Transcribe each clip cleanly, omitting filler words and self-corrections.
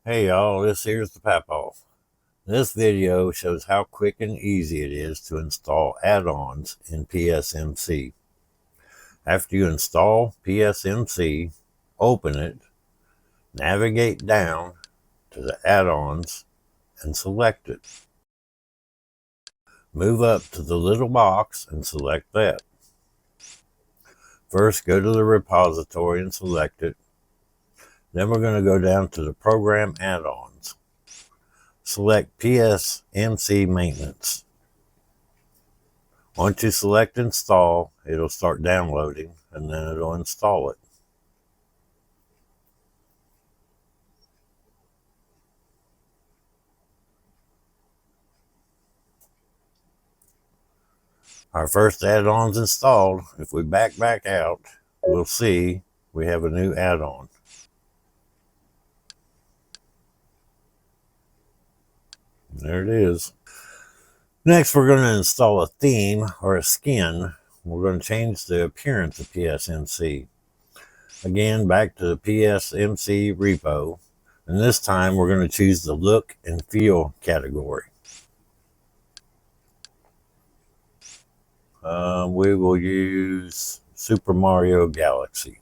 Hey y'all, this here's the Papaw. This video shows how quick and easy it is to install add-ons in PSMC. After you install PSMC, open it, navigate down to the add-ons and select it. Move up to the little box and select that. First, go to the repository and select it. Then we're going to go down to the program add-ons. Select PSMC maintenance. Once you select install, it'll start downloading and then it'll install it. Our first add-on's installed. If we back out, we'll see we have a new add-on. There it is. Next, we're going to install a theme or a skin. We're going to change the appearance of PSMC. Again, back to the PSMC repo. And this time, we're going to choose the look and feel category. We will use Super Mario Galaxy.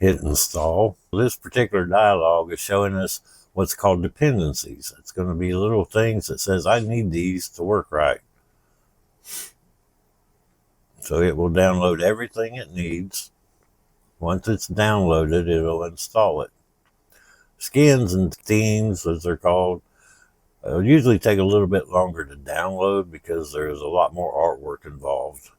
Hit install. This particular dialog is showing us what's called dependencies. It's going to be little things that says, I need these to work right. So it will download everything it needs. Once it's downloaded, it'll install it. Skins and themes, as they're called, usually take a little bit longer to download because there's a lot more artwork involved.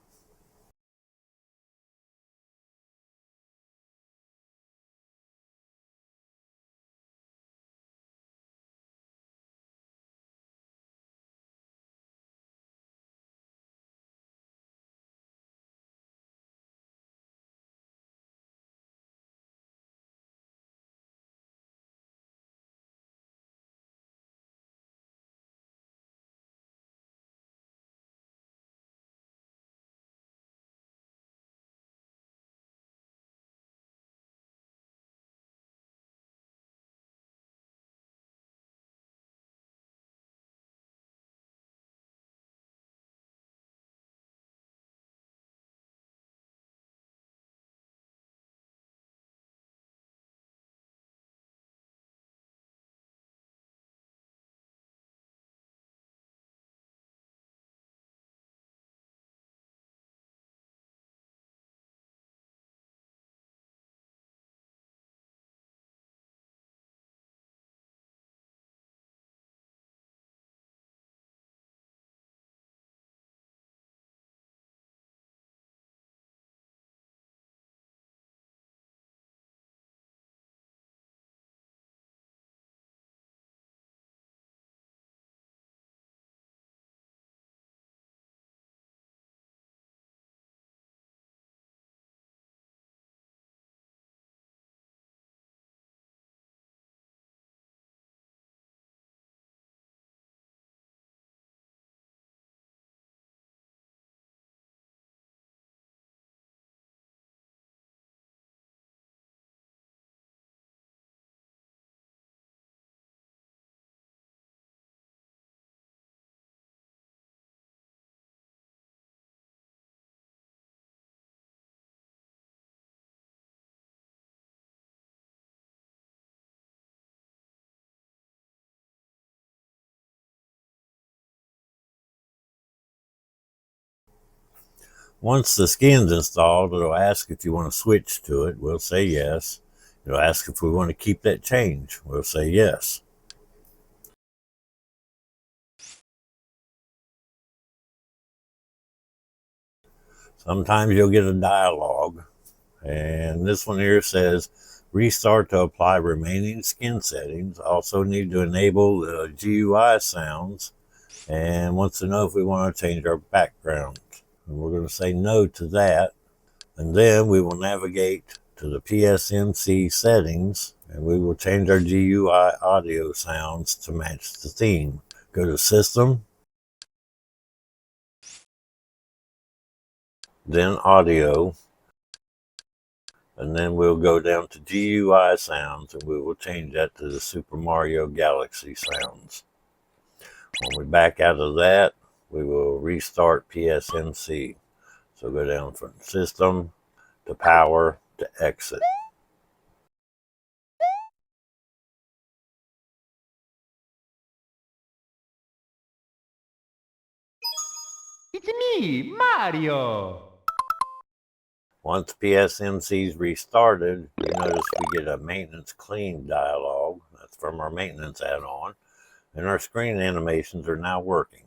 Once the skin's installed, it'll ask if you want to switch to it. We'll say yes. It'll ask if we want to keep that change. We'll say yes. Sometimes you'll get a dialog, and this one here says restart to apply remaining skin settings. Also need to enable the GUI sounds, and wants to know if we want to change our background. And we're going to say no to that. And then we will navigate to the PSMC settings, and we will change our GUI audio sounds to match the theme. Go to System, then Audio, And then we'll go down to GUI sounds, and we will change that to the Super Mario Galaxy sounds. When we back out of that, we will restart PSMC. So go down from System to Power to Exit. It's me, Mario! Once PSMC is restarted, you notice we get a Maintenance Clean dialog. That's from our maintenance add-on. And our screen animations are now working.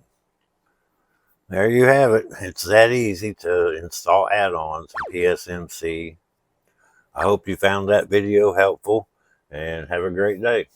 There you have it. It's that easy to install add-ons in PSMC. I hope you found that video helpful, and have a great day.